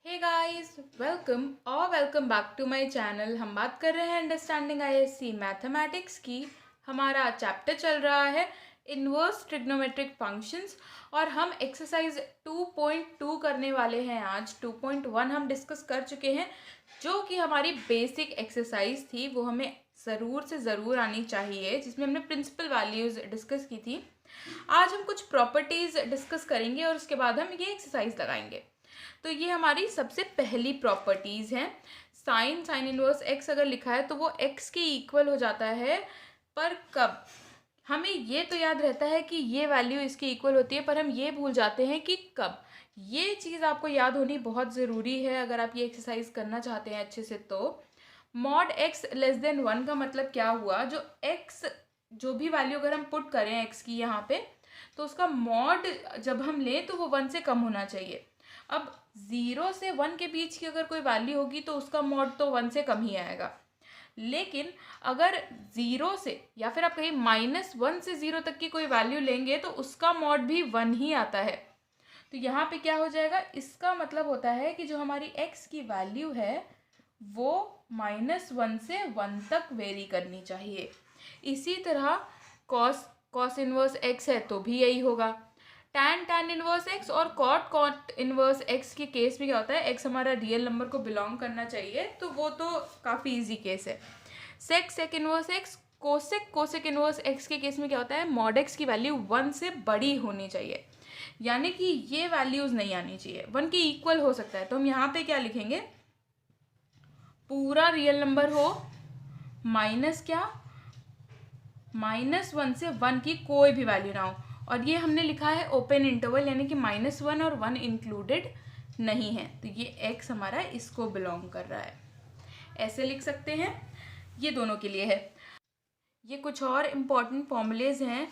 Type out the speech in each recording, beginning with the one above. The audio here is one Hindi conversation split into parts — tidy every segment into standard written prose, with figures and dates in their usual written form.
Hey guys, welcome back to my channel. हम बात कर रहे हैं अंडरस्टैंडिंग आईएससी मैथमेटिक्स की। हमारा चैप्टर चल रहा है इन्वर्स ट्रिग्नोमेट्रिक फंक्शंस और हम एक्सरसाइज 2.2 करने वाले हैं। आज 2.1 हम डिस्कस कर चुके हैं, जो कि हमारी बेसिक एक्सरसाइज थी। वो हमें ज़रूर से ज़रूर आनी चाहिए, जिसमें हमने प्रिंसिपल वैल्यूज़ डिस्कस की थी। आज हम कुछ प्रॉपर्टीज़ डिस्कस करेंगे और उसके बाद हम ये एक्सरसाइज लगाएंगे। तो ये हमारी सबसे पहली प्रॉपर्टीज़ हैं। साइन इनवर्स एक्स अगर लिखा है तो वो एक्स के इक्वल हो जाता है, पर कब? हमें ये तो याद रहता है कि ये वैल्यू इसके इक्वल होती है, पर हम ये भूल जाते हैं कि कब। ये चीज़ आपको याद होनी बहुत ज़रूरी है अगर आप ये एक्सरसाइज करना चाहते हैं अच्छे से। तो मॉड एक्स लेस देन 1 का मतलब क्या हुआ? जो एक्स, जो भी वैल्यू अगर हम पुट करें एक्स की यहाँ पे, तो उसका मॉड जब हम लें तो वो 1 से कम होना चाहिए। अब 0 से 1 के बीच की अगर कोई वैल्यू होगी तो उसका मॉड तो 1 से कम ही आएगा। लेकिन अगर 0 से, या फिर आप कहीं -1 से 0 तक की कोई वैल्यू लेंगे तो उसका मॉड भी 1 ही आता है। तो यहाँ पे क्या हो जाएगा? इसका मतलब होता है कि जो हमारी x की वैल्यू है वो -1 से 1 तक वेरी करनी चाहिए। इसी तरह कॉस इनवर्स x है तो भी यही होगा। tan इनवर्स x और कॉट इनवर्स x के केस में क्या होता है? x हमारा रियल नंबर को बिलोंग करना चाहिए, तो वो तो काफ़ी इजी केस है। Sec inverse x, cosec inverse x के केस में क्या होता है? मॉड x की वैल्यू 1 से बड़ी होनी चाहिए, यानी कि ये वैल्यूज़ नहीं आनी चाहिए, 1 के इक्वल हो सकता है। तो हम यहाँ पे क्या लिखेंगे? पूरा रियल नंबर हो, माइनस क्या? -1 से 1 की कोई भी वैल्यू ना हो। और ये हमने लिखा है ओपन इंटरवल, यानी कि -1 और 1 इंक्लूडेड नहीं है। तो ये x हमारा इसको बिलोंग कर रहा है, ऐसे लिख सकते हैं। ये दोनों के लिए है। ये कुछ और इम्पॉर्टेंट फॉर्मूलेज हैं।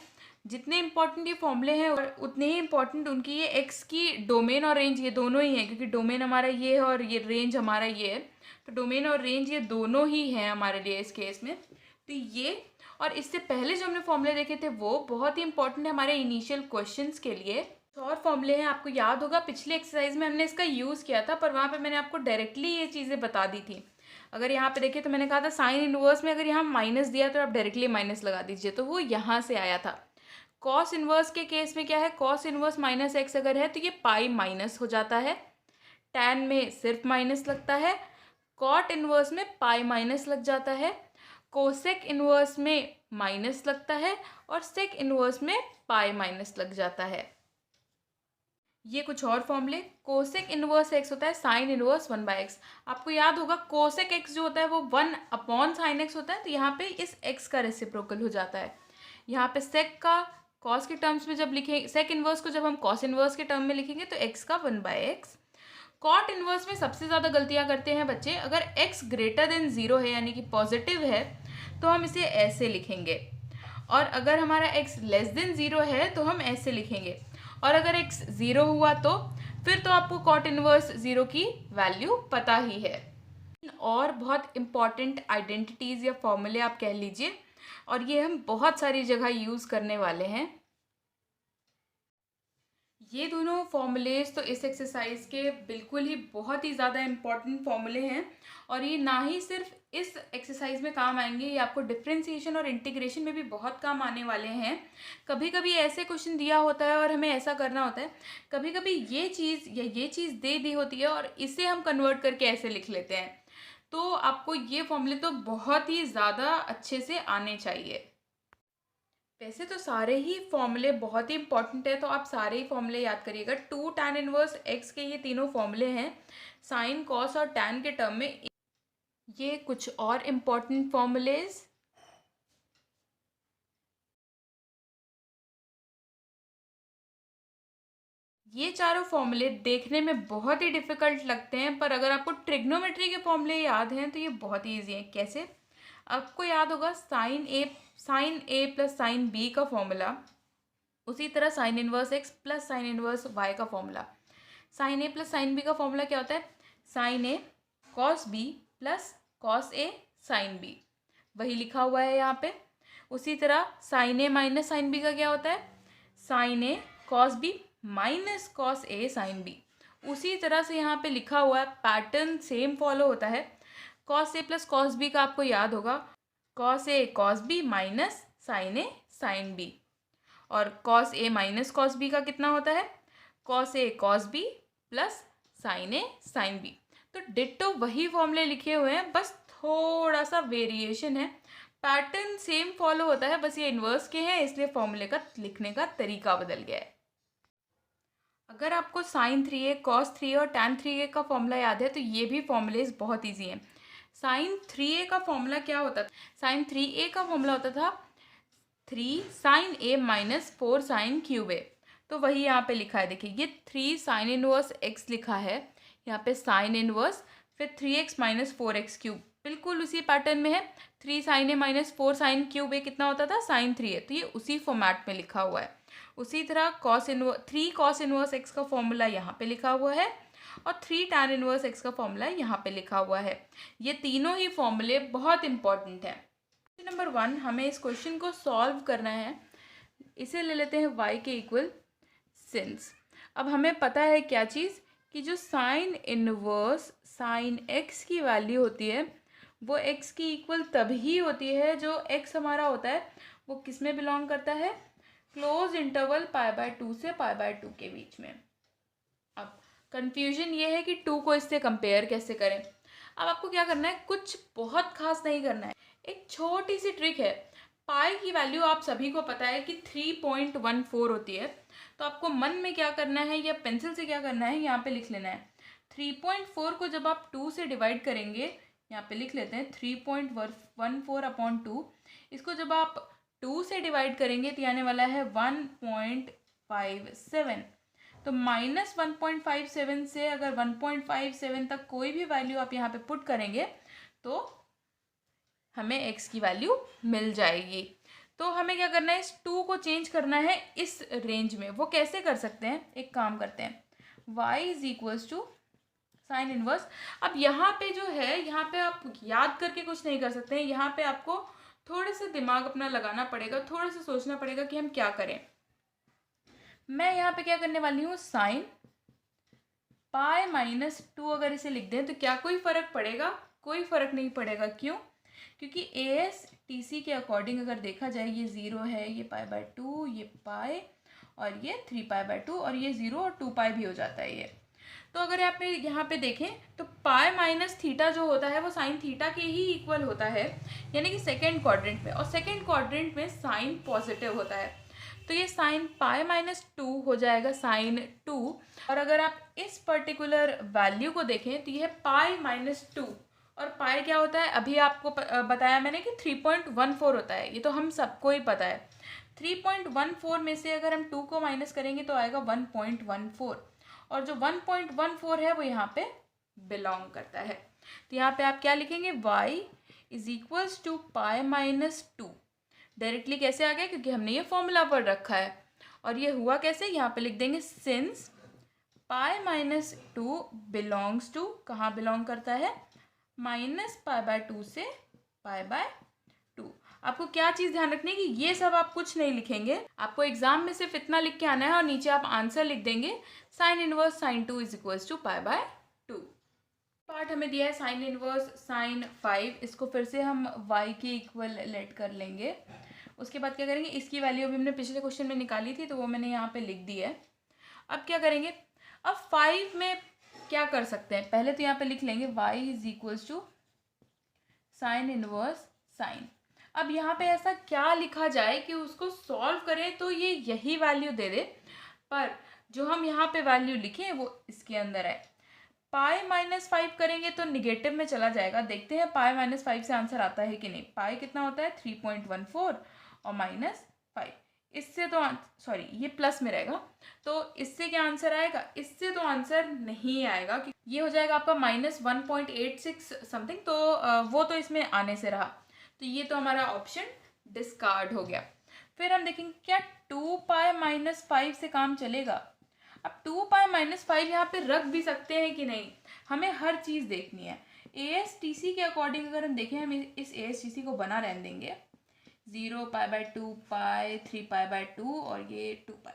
जितने इम्पॉर्टेंट ये फॉर्मूले हैं और उतने ही इम्पॉर्टेंट उनकी ये एक्स की डोमेन और रेंज, ये दोनों ही हैं, क्योंकि डोमेन हमारा ये है और ये रेंज हमारा ये है। तो डोमेन और रेंज ये दोनों ही हैं हमारे लिए इस केस में। तो ये, और इससे पहले जो हमने फॉर्मूले देखे थे वो बहुत ही इंपॉर्टेंट है हमारे इनिशियल क्वेश्चंस के लिए। तो और फॉर्मूले हैं, आपको याद होगा पिछले एक्सरसाइज में हमने इसका यूज़ किया था, पर वहाँ पे मैंने आपको डायरेक्टली ये चीज़ें बता दी थी। अगर यहाँ पे देखिए तो मैंने कहा था साइन इनवर्स में अगर यहाँ माइनस दिया तो आप डायरेक्टली माइनस लगा दीजिए, तो वो यहाँ से आया था। कॉस इनवर्स के केस में क्या है? कॉस इनवर्स -x अगर है तो ये पाई माइनस हो जाता है। टैन में सिर्फ माइनस लगता है। कॉट इनवर्स में पाई माइनस लग जाता है। कोसेक इनवर्स में माइनस लगता है और सेक इनवर्स में पाई माइनस लग जाता है। ये कुछ और फॉर्मूले। कोसेक इनवर्स एक्स होता है साइन इनवर्स 1/x। आपको याद होगा कोसेक एक्स जो होता है वो 1/sin x होता है, तो यहाँ पे इस x का रेसिप्रोकल हो जाता है। यहाँ पे सेक का कॉस के टर्म्स में जब लिखेंगे, सेक इनवर्स को जब हम कॉस इनवर्स के टर्म में लिखेंगे तो x का 1/x। कॉट इनवर्स में सबसे ज़्यादा गलतियाँ करते हैं बच्चे। अगर x ग्रेटर देन 0 है, यानी कि पॉजिटिव है, तो हम इसे ऐसे लिखेंगे, और अगर हमारा x लेस देन 0 है तो हम ऐसे लिखेंगे, और अगर x 0 हुआ तो फिर तो आपको कॉट इनवर्स 0 की वैल्यू पता ही है। और बहुत इंपॉर्टेंट आइडेंटिटीज़ या फॉर्मूले आप कह लीजिए, और ये हम बहुत सारी जगह यूज़ करने वाले हैं। ये दोनों फॉर्मूलेज तो इस एक्सरसाइज के बिल्कुल ही बहुत ही ज़्यादा इम्पॉर्टेंट फॉर्मूले हैं, और ये ना ही सिर्फ इस एक्सरसाइज में काम आएंगे, ये आपको डिफरेंशिएशन और इंटीग्रेशन में भी बहुत काम आने वाले हैं। कभी कभी ऐसे क्वेश्चन दिया होता है और हमें ऐसा करना होता है, कभी कभी ये चीज़ या ये चीज़ दे दी होती है और इसे हम कन्वर्ट करके ऐसे लिख लेते हैं। तो आपको ये फॉर्मूले तो बहुत ही ज़्यादा अच्छे से आने चाहिए। वैसे तो सारे ही फॉर्मूले बहुत ही इंपॉर्टेंट है, तो आप सारे ही फॉर्मूले याद करिएगा। 2 tan इनवर्स x के ये तीनों फॉर्मूले हैं साइन, कॉस और tan के टर्म में। ये कुछ और इम्पॉर्टेंट फॉर्मूलेज। ये चारों फॉर्मूले देखने में बहुत ही डिफिकल्ट लगते हैं, पर अगर आपको ट्रिग्नोमेट्री के फॉर्मूले याद हैं तो ये बहुत ही ईजी हैं। कैसे? आपको याद होगा sine A plus sine B का फॉर्मूला, उसी तरह sine inverse x plus sine inverse y का formula. Sine A plus sine B का फॉर्मूला क्या होता है? Sine A cos B plus cos A sine B, वही लिखा हुआ है यहाँ पे। उसी तरह sine A minus sine B का क्या होता है? Sine A cos B minus cos A sine B. उसी तरह से यहाँ पे लिखा हुआ है, पैटर्न सेम फॉलो होता है। Cos A plus cos B का आपको याद होगा, cos A cos B minus sign A sine B, और cos A minus cos B का कितना होता है, cos A cos B plus sign A sine B. तो डिट्टो वही फॉर्मूले लिखे हुए हैं, बस थोड़ा सा वेरिएशन है, पैटर्न सेम फॉलो होता है, बस ये इन्वर्स के हैं इसलिए फॉर्मूले का लिखने का तरीका बदल गया है। अगर आपको साइन 3a कॉस 3a और टैन 3a का फॉर्मूला याद है तो ये भी फॉर्मूलेज बहुत ईजी हैं। साइन 3a का फॉर्मूला क्या होता था, साइन 3a का फॉर्मूला होता था 3 sign A minus 4 sine cube ए। तो वही यहाँ पे लिखा है, देखिए ये 3 साइन इनवर्स x लिखा है, यहाँ पे साइन इनवर्स, फिर 3x माइनस 4x क्यूब, बिल्कुल उसी पैटर्न में है। 3 sign A minus 4 sine cube ए कितना होता था, साइन 3a, तो ये उसी फॉर्मेट में लिखा हुआ है। उसी तरह cos inverse 3 cos inverse x का फॉर्मूला यहाँ पे लिखा हुआ है, और 3 टैन इनवर्स x का फॉर्मूला यहाँ पे लिखा हुआ है। ये तीनों ही फॉर्मूले बहुत इंपॉर्टेंट हैं। नंबर 1, हमें इस क्वेश्चन को सॉल्व करना है। इसे ले लेते हैं y के इक्वल सिंस। अब हमें पता है क्या चीज़, कि जो साइन इनवर्स साइन x की वैल्यू होती है वो x की इक्वल तभी होती है जो x हमारा होता है वो किस में बिलोंग करता है, क्लोज इंटरवल π/2 से π/2 के बीच में। अब कंफ्यूजन ये है कि 2 को इससे कंपेयर कैसे करें। अब आपको क्या करना है, कुछ बहुत खास नहीं करना है, एक छोटी सी ट्रिक है। पाई की वैल्यू आप सभी को पता है कि 3.14 होती है, तो आपको मन में क्या करना है या पेंसिल से क्या करना है, यहाँ पे लिख लेना है 3.4 को जब आप 2 से डिवाइड करेंगे, यहाँ पे लिख लेते हैं 3.14/2, इसको जब आप 2 से डिवाइड करेंगे तो आने वाला है 1.57। तो माइनस 1.57 से अगर 1.57 तक कोई भी वैल्यू आप यहाँ पे पुट करेंगे तो हमें x की वैल्यू मिल जाएगी। तो हमें क्या करना है, इस 2 को चेंज करना है इस रेंज में। वो कैसे कर सकते हैं, एक काम करते हैं, y is equals to sine inverse. अब यहाँ पे जो है, यहाँ पे आप याद करके कुछ नहीं कर सकते हैं, यहाँ पे आपको थोड़े से दिमाग अपना लगाना पड़ेगा, थोड़ा सा सोचना पड़ेगा कि हम क्या करें। मैं यहाँ पे क्या करने वाली हूँ, साइन π-2 अगर इसे लिख दें तो क्या कोई फ़र्क पड़ेगा, कोई फ़र्क नहीं पड़ेगा। क्यों, क्योंकि ASTC के अकॉर्डिंग अगर देखा जाए ये 0 है, ये π/2, ये पाई और ये 3π/2, और ये 0 और 2π भी हो जाता है ये। तो अगर आप यहाँ पे देखें तो पाई माइनस थीटा जो होता है वो साइन थीटा के ही इक्वल होता है, यानी कि सेकेंड क्वाड्रेंट में, और सेकेंड क्वाड्रेंट में साइन पॉजिटिव होता है। तो ये साइन π-2 हो जाएगा साइन 2। और अगर आप इस पर्टिकुलर वैल्यू को देखें तो ये π-2, और पाई क्या होता है, अभी आपको बताया मैंने कि 3.14 होता है, ये तो हम सबको ही पता है। 3.14 में से अगर हम 2 को माइनस करेंगे तो आएगा 1.14, और जो 1.14 है वो यहाँ पे बिलोंग करता है। तो यहाँ पे आप क्या लिखेंगे, y is equals to π-2। Directly कैसे आ गया, क्योंकि हमने ये फॉर्मूला पढ़ रखा है। और ये हुआ कैसे, यहाँ पे लिख देंगे सिंस π-2 बिलोंग्स टू, कहाँ बिलोंग करता है, -π/2 से π/2। आपको क्या चीज़ ध्यान रखनी है कि ये सब आप कुछ नहीं लिखेंगे, आपको एग्जाम में सिर्फ इतना लिख के आना है और नीचे आप आंसर लिख देंगे sine inverse sine 2 is equals to π/2। Part हमें दिया है साइन इनवर्स साइन 5, इसको फिर से हम y के इक्वल लेट कर लेंगे। उसके बाद क्या करेंगे, इसकी वैल्यू अभी हमने पिछले क्वेश्चन में निकाली थी तो वो मैंने यहाँ पे लिख दी है। अब क्या करेंगे, अब 5 में क्या कर सकते हैं, पहले तो यहाँ पे लिख लेंगे y is equals to sine inverse sine. अब यहाँ पे ऐसा क्या लिखा जाए कि उसको सॉल्व करें तो ये यही वैल्यू दे दे, पर जो हम यहाँ पे वैल्यू लिखें वो इसके अंदर है। π-5 करेंगे तो निगेटिव में चला जाएगा, देखते हैं π-5 से आंसर आता है कि नहीं। पाई कितना होता है 3.14 और -5, इससे तो सॉरी ये प्लस में रहेगा, तो इससे क्या आंसर आएगा, इससे तो आंसर नहीं आएगा, ये हो जाएगा आपका -1.86 समथिंग, तो वो तो इसमें आने से रहा, तो ये तो हमारा ऑप्शन डिस्कार्ड हो गया। फिर हम देखेंगे क्या 2π-5 से काम चलेगा। अब 2π-5 यहाँ पे रख भी सकते हैं कि नहीं, हमें हर चीज़ देखनी है। ASTC के अकॉर्डिंग अगर हम देखें, हम इस ASTC को बना रहने देंगे, 0 π/2 π 3π/2 और ये 2π।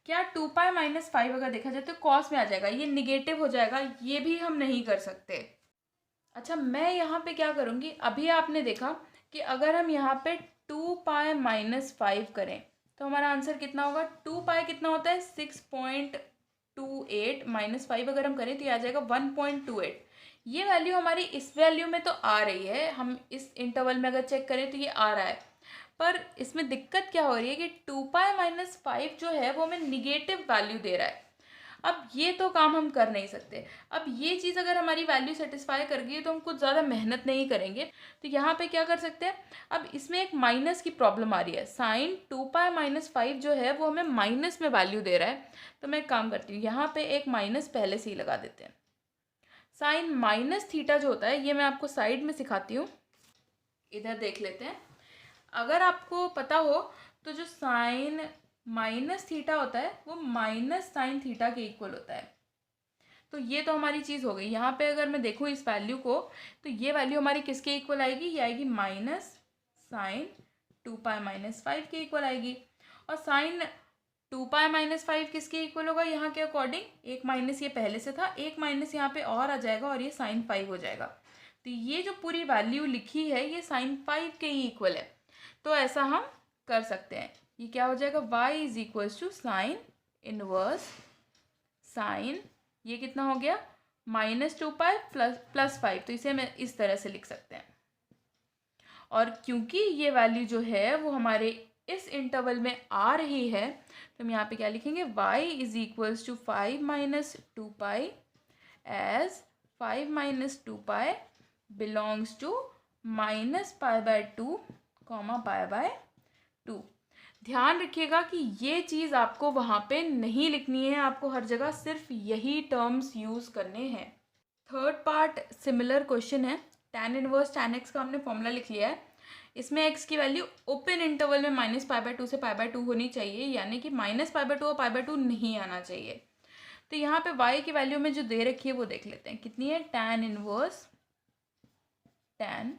क्या 2π-5 अगर देखा जाए तो कॉस में आ जाएगा, ये निगेटिव हो जाएगा, ये भी हम नहीं कर सकते। अच्छा, मैं यहाँ पे क्या करूँगी, अभी आपने देखा कि अगर हम यहाँ पे 2π-5 करें तो हमारा आंसर कितना होगा। 2π कितना होता है 6.28 -5 अगर हम करें तो ये आ जाएगा 1.28। ये वैल्यू हमारी इस वैल्यू में तो आ रही है, हम इस इंटरवल में अगर चेक करें तो ये आ रहा है, पर इसमें दिक्कत क्या हो रही है कि 2π-5 जो है वो हमें निगेटिव वैल्यू दे रहा है। अब ये तो काम हम कर नहीं सकते। अब ये चीज़ अगर हमारी वैल्यू सेटिस्फाई कर गई तो हम कुछ ज़्यादा मेहनत नहीं करेंगे। तो यहाँ पे क्या कर सकते हैं, अब इसमें एक माइनस की प्रॉब्लम आ रही है। साइन 2π-5 जो है वो हमें माइनस में वैल्यू दे रहा है। तो मैं एक काम करती हूँ, यहाँ पे एक माइनस पहले से ही लगा देते हैं। साइन माइनस थीटा जो होता है ये मैं आपको साइड में सिखाती हूँ, इधर देख लेते हैं। अगर आपको पता हो तो जो साइन माइनस थीटा होता है वो माइनस साइन थीटा के इक्वल होता है। तो ये तो हमारी चीज़ हो गई। यहाँ पे अगर मैं देखूँ इस वैल्यू को तो ये वैल्यू हमारी किसके इक्वल आएगी, ये आएगी माइनस साइन 2π-5 के इक्वल आएगी। और साइन 2π-5 किसके इक्वल होगा, यहाँ के अकॉर्डिंग एक माइनस ये पहले से था, एक माइनस यहाँ पे और आ जाएगा और ये साइन 5 हो जाएगा। तो ये जो पूरी वैल्यू लिखी है ये साइन 5 के ही इक्वल है। तो ऐसा हम कर सकते हैं। ये क्या हो जाएगा, y is equals to sine inverse sine, ये कितना हो गया -2π प्लस 5। तो इसे मैं इस तरह से लिख सकते हैं। और क्योंकि ये वैल्यू जो है वो हमारे इस इंटरवल में आ रही है तो हम यहाँ पे क्या लिखेंगे, y is equals to 5 - 2π as 5 - 2π belongs to -π/2, π/2। ध्यान रखिएगा कि ये चीज़ आपको वहाँ पे नहीं लिखनी है, आपको हर जगह सिर्फ यही टर्म्स यूज़ करने हैं। थर्ड पार्ट सिमिलर क्वेश्चन है। tan इनवर्स tan x का हमने फॉर्मूला लिख लिया है। इसमें x की वैल्यू ओपन इंटरवल में -π/2 से π/2 होनी चाहिए, यानी कि -π/2 और π/2 नहीं आना चाहिए। तो यहाँ पे y की वैल्यू में जो दे रखी है वो देख लेते हैं कितनी है, tan इनवर्स tan,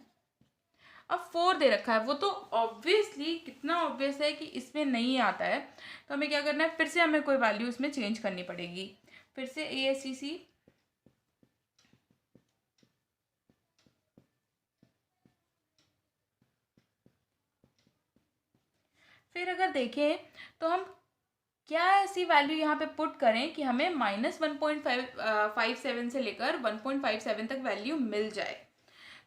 अब 4 दे रखा है, वो तो ऑब्वियसली कितना ऑब्वियस है कि इसमें नहीं आता है। तो हमें क्या करना है, फिर से हमें कोई वैल्यू इसमें चेंज करनी पड़ेगी। फिर से ASCC, फिर अगर देखें तो हम क्या ऐसी वैल्यू यहाँ पे पुट करें कि हमें -1.57 से लेकर 1.57 तक वैल्यू मिल जाए।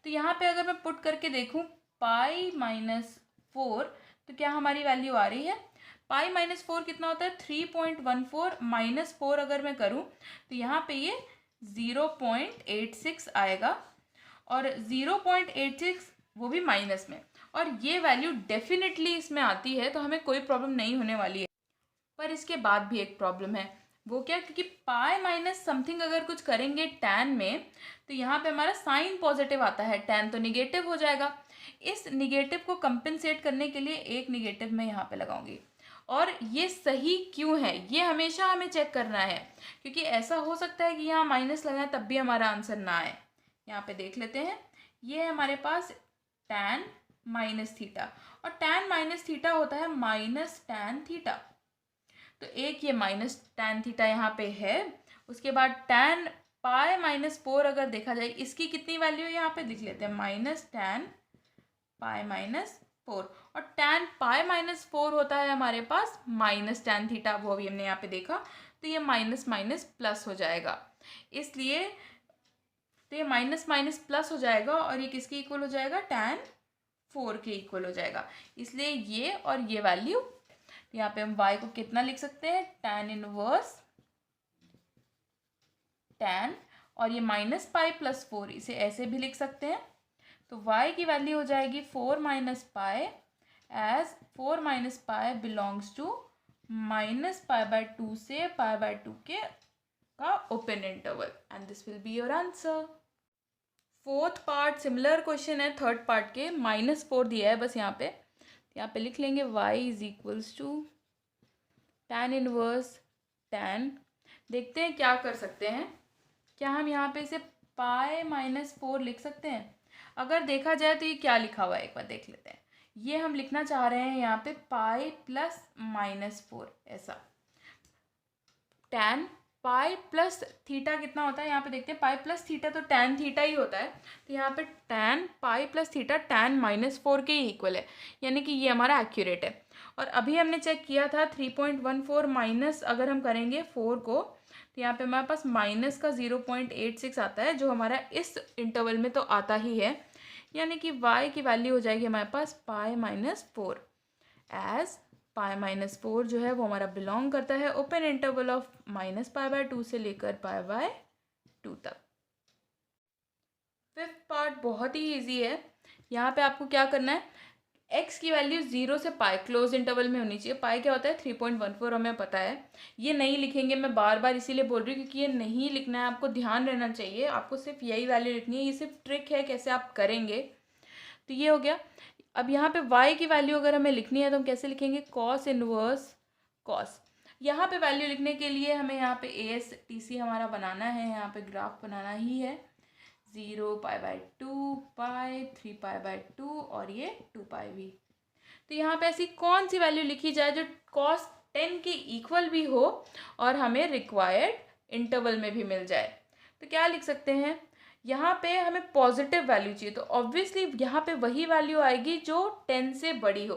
तो यहाँ पे अगर मैं पुट करके देखूँ π-4 तो क्या हमारी वैल्यू आ रही है, π-4 कितना होता है 3.14, -4 अगर मैं करूँ तो यहाँ पे ये 0.86 आएगा, और 0.86 वो भी माइनस में, और ये वैल्यू डेफिनेटली इसमें आती है तो हमें कोई प्रॉब्लम नहीं होने वाली है। पर इसके बाद भी एक प्रॉब्लम है, वो क्या, क्योंकि पाई माइनस समथिंग अगर कुछ करेंगे टैन में तो यहाँ पे हमारा साइन पॉजिटिव आता है, टैन तो निगेटिव हो जाएगा। इस निगेटिव को कंपेंसेट करने के लिए एक निगेटिव मैं यहाँ पे लगाऊंगी। और ये सही क्यों है ये हमेशा हमें चेक करना है, क्योंकि ऐसा हो सकता है कि यहाँ माइनस लगाएं तब भी हमारा आंसर ना आए। यहाँ पे देख लेते हैं, ये है हमारे पास टैन माइनस थीटा, और टैन माइनस थीटा होता है माइनस टैन थीटा। तो एक ये माइनस टैन थीटा यहाँ पे है। उसके बाद टैन π-4 अगर देखा जाए इसकी कितनी वैल्यू है यहाँ पे लिख लेते हैं, माइनस टैन π-4, और टैन π-4 होता है हमारे पास माइनस टैन थीटा, वो भी हमने यहाँ पे देखा। तो ये माइनस माइनस प्लस हो जाएगा, इसलिए तो ये माइनस माइनस प्लस हो जाएगा और ये किसके इक्वल हो जाएगा, टैन 4 के इक्वल हो जाएगा। इसलिए ये और ये वैल्यू, यहाँ पे हम y को कितना लिख सकते हैं, टैन इनवर्स टैन, और ये -π+4 इसे ऐसे भी लिख सकते हैं। तो y की वैल्यू हो जाएगी 4 - π एज 4 - π बिलोंग्स टू -π/2 से π/2 के का open interval, and this will be your answer. Fourth part similar question है थर्ड पार्ट के, -4 दिया है बस यहाँ पे लिख लेंगे y is equals to tan inverse tan. देखते हैं क्या कर सकते हैं, क्या हम यहाँ पे इसे π-4 लिख सकते हैं। अगर देखा जाए तो ये क्या लिखा हुआ है एक बार देख लेते हैं। ये हम लिखना चाह रहे हैं यहाँ पे π + -4 ऐसा। tan पाई प्लस थीटा कितना होता है, यहाँ पे देखते हैं पाई प्लस थीटा तो tan थीटा ही होता है, तो यहाँ पे tan pi plus theta tan -4 के ही इक्वल है, यानी कि ये हमारा एक्यूरेट है। और अभी हमने चेक किया था 3.14 माइनस अगर हम करेंगे 4 को, तो यहाँ पे हमारे पास माइनस का 0.86 आता है, जो हमारा इस इंटरवल में तो आता ही है, यानी कि y की वैल्यू हो जाएगी हमारे पास पाई -4, एज पाई -4 जो है वो हमारा बिलोंग करता है ओपन इंटरवल ऑफ -π/2 से लेकर π/2 तक। फिफ्थ पार्ट बहुत ही इजी है। यहाँ पे आपको क्या करना है, x की वैल्यू 0 से पाई क्लोज इंटरवल में होनी चाहिए। पाई क्या होता है 3.14, हमें पता है। ये नहीं लिखेंगे, मैं बार बार इसीलिए बोल रही हूँ क्योंकि ये नहीं लिखना है, आपको ध्यान रहना चाहिए, आपको सिर्फ यही वैल्यू लिखनी है, ये सिर्फ ट्रिक है कैसे आप करेंगे। तो ये हो गया। अब यहाँ पे y की वैल्यू अगर हमें लिखनी है तो हम कैसे लिखेंगे, कॉस इनवर्स कॉस। यहाँ पे वैल्यू लिखने के लिए हमें यहाँ पे ASTC हमारा बनाना है, यहाँ पे ग्राफ बनाना ही है। 0 π/2 पाई 3 π/2 और ये 2 पाई भी। तो यहाँ पे ऐसी कौन सी वैल्यू लिखी जाए जो cos 10 के इक्वल भी हो और हमें रिक्वायर्ड इंटरवल में भी मिल जाए। तो क्या लिख सकते हैं, यहाँ पे हमें पॉजिटिव वैल्यू चाहिए, तो ऑब्वियसली यहाँ पे वही वैल्यू आएगी जो 10 से बड़ी हो।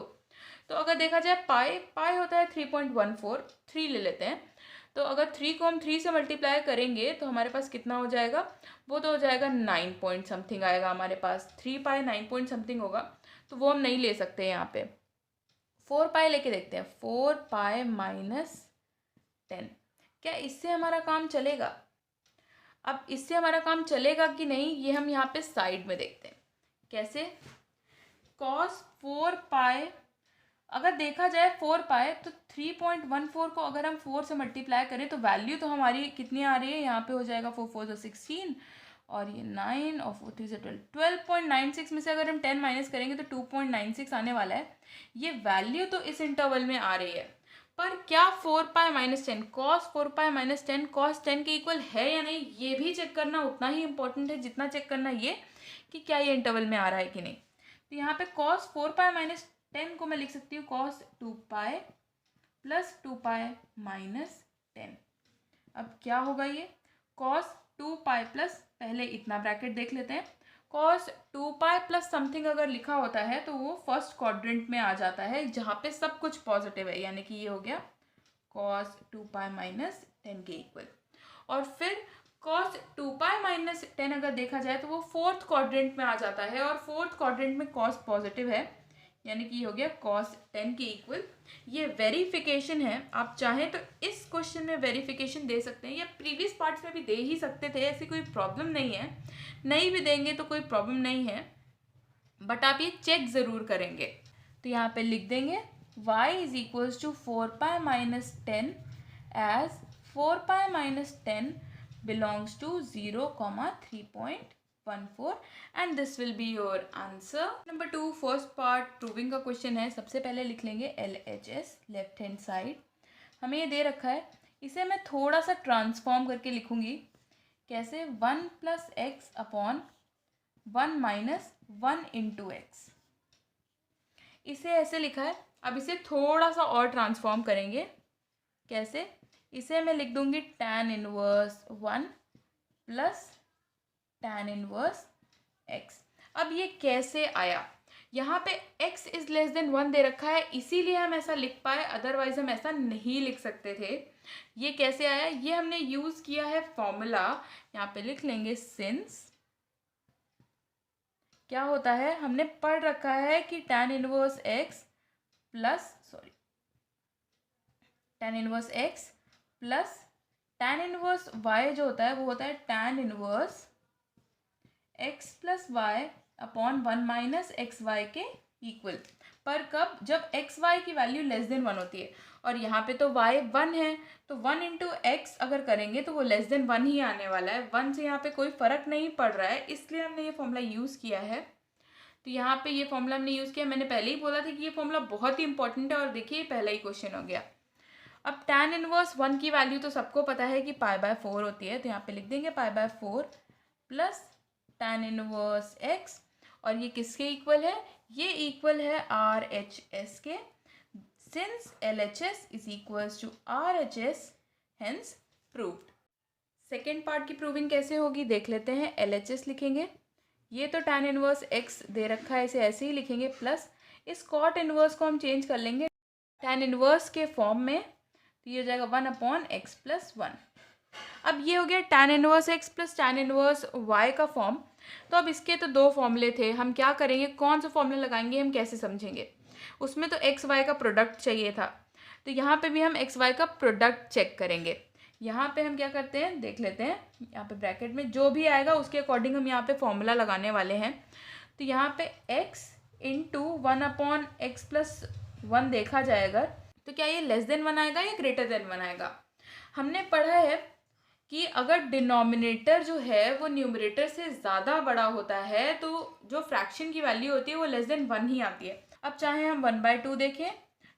तो अगर देखा जाए पाई होता है 3.14, 3 ले लेते हैं, तो अगर 3 को हम 3 से मल्टीप्लाई करेंगे तो हमारे पास कितना हो जाएगा, वो तो हो जाएगा 9 पॉइंट समथिंग आएगा हमारे पास। 3 पाई 9 पॉइंट समथिंग होगा, तो वो हम नहीं ले सकते यहाँ पे। 4 पाई लेके देखते हैं, 4 पाई -10, क्या इससे हमारा काम चलेगा। अब इससे हमारा काम चलेगा कि नहीं ये हम यहाँ पे साइड में देखते हैं। कैसे, cos 4 पाई, अगर देखा जाए 4 पाई तो 3.14 को अगर हम 4 से मल्टीप्लाई करें तो वैल्यू तो हमारी कितनी आ रही है, यहाँ पे हो जाएगा 4 4 16 और ये 9 और 4 3 12, 12.96 में से अगर हम 10 माइनस करेंगे तो 2.96 आने वाला है। ये वैल्यू तो इस इंटरवल में आ रही है, पर क्या 4 पाई -10 cos 4 पाई -10 cos 10 के इक्वल है या नहीं, ये भी चेक करना उतना ही इंपॉर्टेंट है जितना चेक करना ये कि क्या ये इंटरवल में आ रहा है कि नहीं। तो यहाँ पे cos 4 पाई -10 को मैं लिख सकती हूँ cos 2 पाई प्लस 2 पाई -10। अब क्या होगा ये cos 2 पाई प्लस, पहले इतना ब्रैकेट देख लेते हैं, cos 2 पाई प्लस समथिंग अगर लिखा होता है तो वो फर्स्ट क्वाड्रेंट में आ जाता है जहाँ पे सब कुछ पॉजिटिव है, यानी कि ये हो गया cos 2 पाई -10 के इक्वल। और फिर cos 2 पाई -10 अगर देखा जाए तो वो फोर्थ क्वाड्रेंट में आ जाता है, और फोर्थ क्वाड्रेंट में cos पॉजिटिव है, यानी कि ये हो गया cos 10 के इक्वल। ये वेरिफिकेशन है, आप चाहें तो इस क्वेश्चन में वेरिफिकेशन दे सकते हैं या प्रीवियस पार्ट्स में भी दे ही सकते थे, ऐसी कोई प्रॉब्लम नहीं है, नहीं भी देंगे तो कोई प्रॉब्लम नहीं है, बट आप ये चेक ज़रूर करेंगे। तो यहाँ पे लिख देंगे y is equals to 4 pi -10 as 4 pi -10 belongs to 0,3.14 and this will be your answer. Number 2 first part proving का क्वेश्चन है। सबसे पहले लिख लेंगे LHS लेफ्ट हैंड साइड, हमें ये दे रखा है, इसे मैं थोड़ा सा ट्रांसफॉर्म करके लिखूंगी। कैसे, 1 + x अपॉन 1 - 1 × x, इसे ऐसे लिखा है। अब इसे थोड़ा सा और ट्रांसफॉर्म करेंगे। कैसे, इसे मैं लिख दूंगी tan 1 प्लस tan 1x। अब ये कैसे आया, यहाँ पे x इज लेस देन 1 दे रखा है, इसीलिए हम ऐसा लिख पाए, अदरवाइज हम ऐसा नहीं लिख सकते थे। ये कैसे आया, ये हमने यूज किया है फॉर्मूला, यहाँ पे लिख लेंगे सिंस। क्या होता है, हमने पढ़ रखा है कि tan 1x plus tan 1x plus tan 1y जो होता है वो होता है tan 1x plus y upon 1 - xy के इक्वल। पर कब, जब xy की वैल्यू लेस देन 1 होती है, और यहाँ पे तो y 1 है, तो 1 × x अगर करेंगे तो वो लेस देन 1 ही आने वाला है, 1 से यहाँ पे कोई फ़र्क नहीं पड़ रहा है, इसलिए हमने ये फॉर्मूला यूज़ किया है। तो यहाँ पे ये फॉर्मूला हमने यूज़ किया, मैंने पहले ही बोला था कि ये फॉर्मूला बहुत ही इंपॉर्टेंट है, और देखिए पहला ही क्वेश्चन हो गया। अब tan 1 की वैल्यू तो सबको पता है कि π/4 होती है, तो यहाँ पे लिख देंगे π/4 प्लस tan 1x, और ये किसके इक्वल है, ये इक्वल है RHS के। Since LHS is equals to RHS, hence proved. Second part की प्रूविंग कैसे होगी देख लेते हैं। LHS लिखेंगे, ये तो tan इनवर्स x दे रखा है, इसे ऐसे ही लिखेंगे, प्लस इस cot इनवर्स को हम चेंज कर लेंगे tan इनवर्स के फॉर्म में, तो ये हो जाएगा 1/x+1। अब ये हो गया tan inverse x plus tan inverse y का फॉर्म। तो अब इसके तो दो फॉर्मूले थे, हम क्या करेंगे, कौन सा फॉर्मूला लगाएंगे, हम कैसे समझेंगे। उसमें तो एक्स वाई का प्रोडक्ट चाहिए था, तो यहाँ पे भी हम एक्स वाई का प्रोडक्ट चेक करेंगे। यहाँ पे हम क्या करते हैं देख लेते हैं, यहाँ पे ब्रैकेट में जो भी आएगा उसके अकॉर्डिंग हम यहाँ पे फॉर्मूला लगाने वाले हैं। तो यहाँ पे x इंटू 1/x+1 देखा जाएगा, तो क्या ये लेस देन 1 आएगा या ग्रेटर देन 1 आएगा। हमने पढ़ा है कि अगर डिनोमिनेटर जो है वो न्यूमरेटर से ज़्यादा बड़ा होता है तो जो फ्रैक्शन की वैल्यू होती है वो लेस देन 1 ही आती है। अब चाहे हम 1/2 देखें,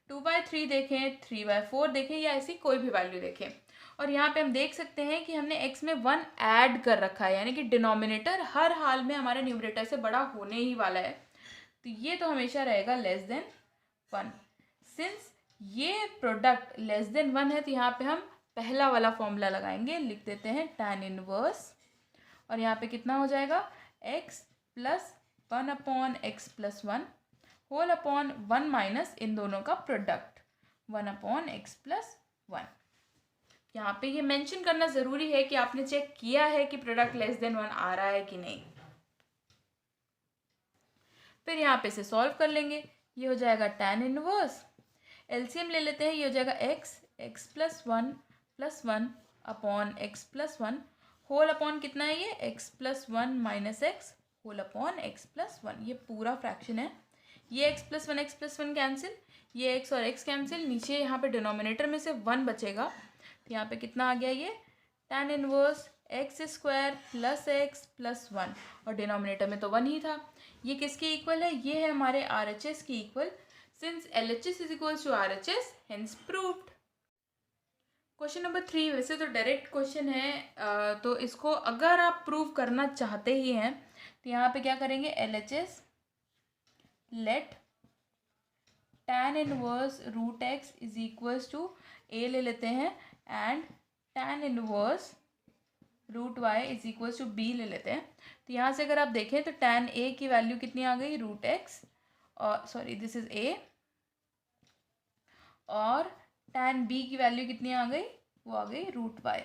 2/3 देखें, 3/4 देखें या ऐसी कोई भी वैल्यू देखें, और यहाँ पे हम देख सकते हैं कि हमने x में 1 ऐड कर रखा है, यानी कि डिनोमिनेटर हर हाल में हमारे न्यूमरेटर से बड़ा होने ही वाला है, तो ये तो हमेशा रहेगा लेस देन 1। सिंस ये प्रोडक्ट लेस देन 1 है तो यहाँ पे हम पहला वाला फॉर्मूला लगाएंगे, लिख देते हैं tan इनवर्स, और यहाँ पे कितना हो जाएगा x plus 1/x+1 whole upon 1 minus इन दोनों का प्रोडक्ट 1/x+1। यहाँ पे ये मेंशन करना ज़रूरी है कि आपने चेक किया है कि प्रोडक्ट लेस देन 1 आ रहा है कि नहीं। फिर यहाँ पे से सॉल्व कर लेंगे, ये हो जाएगा tan इनवर्स, एलसीएम ले लेते हैं, ये हो जाएगा x+1 upon x+1 whole upon कितना है ये x+1 minus x whole upon x+1, ये पूरा फ्रैक्शन है। ये x+1 कैंसिल, ये x और x कैंसिल, नीचे यहाँ पे डिनोमिनेटर में से 1 बचेगा, तो यहाँ पे कितना आ गया ये tan inverse x² plus x plus 1, और डिनोमिनेटर में तो 1 ही था। ये किसके इक्वल है, ये है हमारे RHS की equal. Since LHS is equals to RHS, hence proved. Question number 3 वैसे तो डायरेक्ट क्वेश्चन है, तो इसको अगर आप प्रूव करना चाहते ही हैं तो यहाँ पे क्या करेंगे, LHS let tan inverse root x is equals to a ले लेते हैं, and tan inverse root y is equals to b ले लेते हैं। तो यहाँ से अगर आप देखें तो tan a की वैल्यू कितनी आ गई, रूट x, और सॉरी दिस इज a, और tan b की वैल्यू कितनी आ गई, वो आ गई रूट y।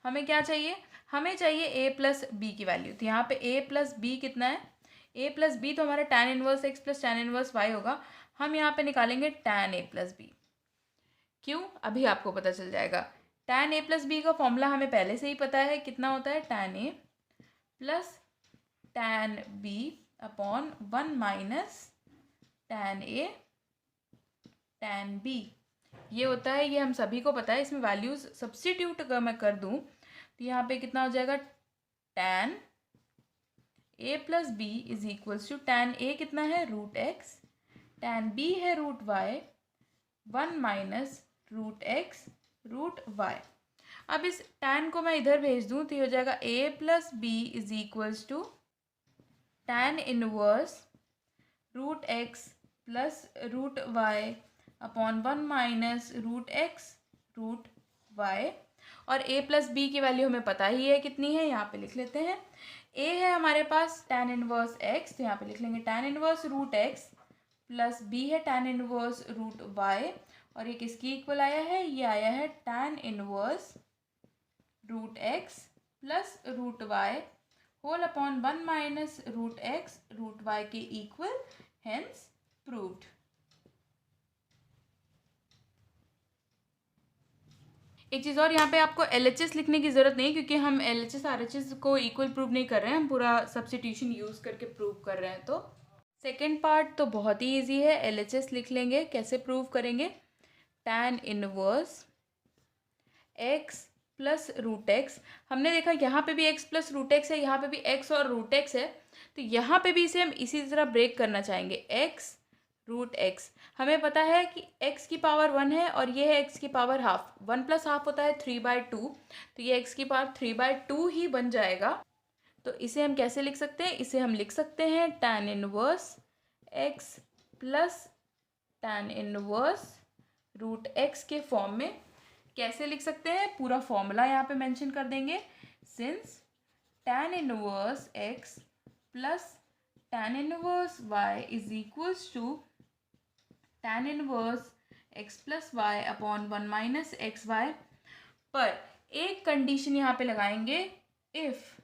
हमें क्या चाहिए, हमें चाहिए a प्लस बी की वैल्यू। तो यहाँ पे a प्लस बी कितना है, a प्लस बी तो हमारा tan inverse x plus tan inverse y होगा। हम यहाँ पे निकालेंगे tan a प्लस बी। क्यों, अभी आपको पता चल जाएगा। tan a प्लस बी का फॉर्मूला हमें पहले से ही पता है, कितना होता है tan a plus tan b upon 1 minus tan a tan b, ये होता है, ये हम सभी को पता है। इसमें वैल्यूज सब्स्टिट्यूट अगर मैं कर दूं तो यहाँ पे कितना हो जाएगा, tan a plus b is equals to tan a कितना है रूट x, tan b है root y, 1 minus root x root y। अब इस tan को मैं इधर भेज दूं तो ये हो जाएगा a plus b is equals to tan inverse root x plus root y upon 1 minus root x root y, और a प्लस बी की वैल्यू हमें पता ही है कितनी है, यहाँ पे लिख लेते हैं। a है हमारे पास tan इनवर्स x, तो यहाँ पे लिख लेंगे tan inverse root x, plus b है tan इनवर्स रूट y, और ये किसकी इक्वल आया है, ये आया है tan inverse root x plus root y whole upon 1 minus root x root y के इक्वल, हेंस प्रूव्ड। एक चीज़ और, यहाँ पे आपको LHS लिखने की ज़रूरत नहीं, क्योंकि हम LHS RHS को इक्वल प्रूव नहीं कर रहे हैं, हम पूरा सब्स्टिट्यूशन यूज़ करके प्रूव कर रहे हैं। तो सेकेंड पार्ट तो बहुत ही ईजी है, LHS लिख लेंगे। कैसे प्रूव करेंगे, tan inverse x plus root x, हमने देखा यहाँ पे भी x प्लस रूट एक्स है, यहाँ पे भी x और रूट एक्स है, तो यहाँ पे भी इसे हम इसी तरह ब्रेक करना चाहेंगे, x रूट एक्स। हमें पता है कि x की पावर 1 है और ये है x की पावर हाफ, 1 प्लस हाफ होता है 3/2, तो ये x की पावर 3/2 ही बन जाएगा। तो इसे हम कैसे लिख सकते हैं, इसे हम लिख सकते हैं tan inverse x plus tan inverse root x के फॉर्म में। कैसे लिख सकते हैं, पूरा फॉर्मूला यहाँ पे मेंशन कर देंगे। Since tan inverse x plus tan inverse y is equals to tan inverse x plus y upon 1 minus x y, पर एक कंडीशन यहाँ पे लगाएंगे, if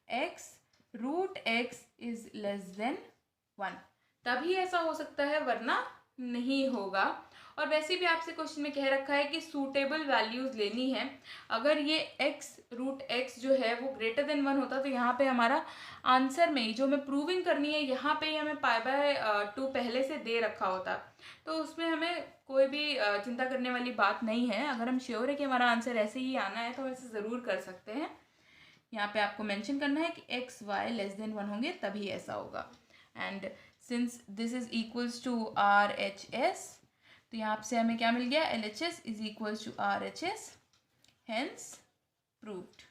x root x is less than 1, तभी ऐसा हो सकता है, वरना नहीं होगा। और वैसे भी आपसे क्वेश्चन में कह रखा है कि सूटेबल वैल्यूज लेनी है। अगर ये x रूट x जो है वो ग्रेटर देन 1 होता तो यहाँ पे हमारा आंसर में जो हमें प्रूविंग करनी है यहाँ पे हमें पाई बाय 2 पहले से दे रखा होता, तो उसमें हमें कोई भी चिंता करने वाली बात नहीं है। अगर हम श्योर है कि हमारा आंसर ऐसे ही आना है तो हम ऐसे ज़रूर कर सकते हैं। यहाँ पे आपको मेंशन करना है कि एक्स वाई लेस देन 1 होंगे तभी ऐसा होगा। And since this is equals to R H S, तो यहाँ से हमें क्या मिल गया, L H S is equals to R H S, hence proved.